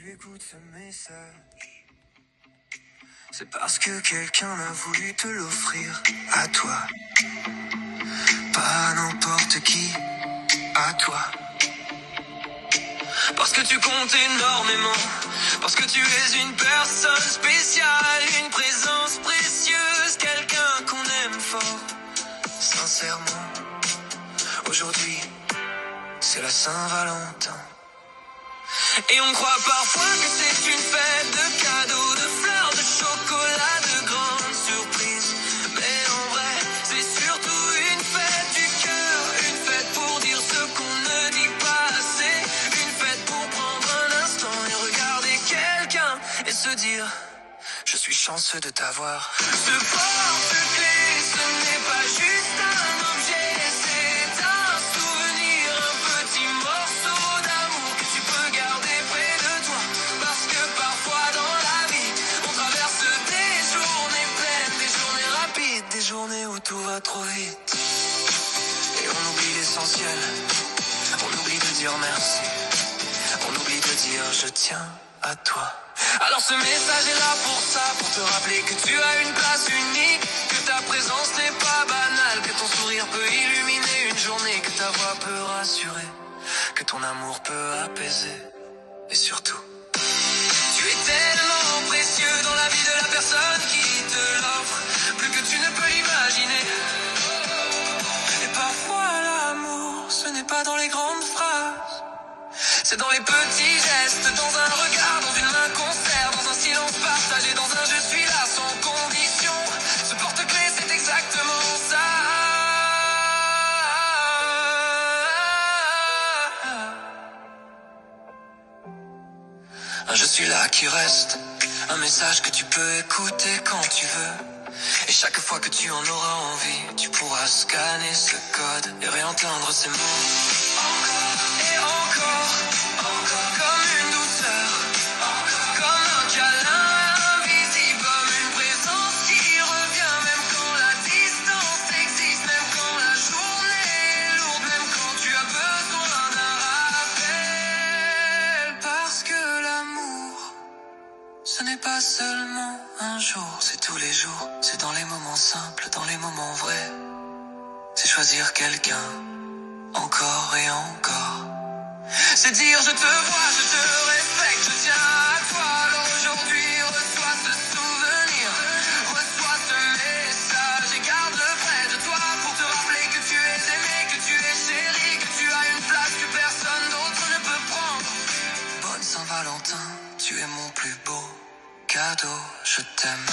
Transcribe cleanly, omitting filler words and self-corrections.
tu écoutes ce message, c'est parce que quelqu'un a voulu te l'offrir à toi. Pas n'importe qui, à toi. Parce que tu comptes énormément, parce que tu es une personne spéciale, une présence précieuse, quelqu'un qu'on aime fort, sincèrement. Aujourd'hui, c'est la Saint-Valentin. Et on croit parfois que c'est une fête de cadeaux, de fleurs, de chocolat, de grandes surprises. Mais en vrai, c'est surtout une fête du cœur, une fête pour dire ce qu'on ne dit pas assez, une fête pour prendre un instant et regarder quelqu'un et se dire je suis chanceux de t'avoir. Ce porte-clés, ce n'est pas juste un objet, c'est un souvenir, un petit morceau d'amour que tu peux garder près de toi. Parce que parfois dans la vie, on traverse des journées pleines, des journées rapides, des journées où tout va trop vite. Et on oublie l'essentiel, on oublie de dire merci, on oublie de dire je tiens à toi. Alors ce message est là pour ça, pour te rappeler que tu as une place unique, que ta présence n'est pas banale, que ton sourire peut illuminer une journée, que ta voix peut rassurer, que ton amour peut apaiser. Et surtout, tu es tellement précieux dans la vie de la personne qui te l'offre, plus que tu ne peux l'imaginer. Et parfois l'amour, ce n'est pas dans les grandes phrases, c'est dans les petits gestes, dans un regard, dans une main qu'on serre, dans un silence partagé, dans un je suis là sans condition. Ce porte-clés, c'est exactement ça. Un je suis là qui reste, un message que tu peux écouter quand tu veux. Et chaque fois que tu en auras envie, tu pourras scanner ce code et réentendre ces mots. Encore et encore, encore comme une douceur, encore comme un câlin invisible, comme une présence qui revient, même quand la distance existe, même quand la journée est lourde, même quand tu as besoin d'un rappel. Parce que l'amour, ce n'est pas seulement un jour, c'est tous les jours, c'est dans les moments simples, dans les moments vrais. C'est choisir quelqu'un, encore et encore. C'est dire je te vois, je te respecte, je tiens à toi. Alors aujourd'hui, reçois ce souvenir, reçois ce message et garde-le près de toi pour te rappeler que tu es aimé, que tu es chéri, que tu as une place que personne d'autre ne peut prendre. Bonne Saint-Valentin, tu es mon plus beau cadeau, je t'aime.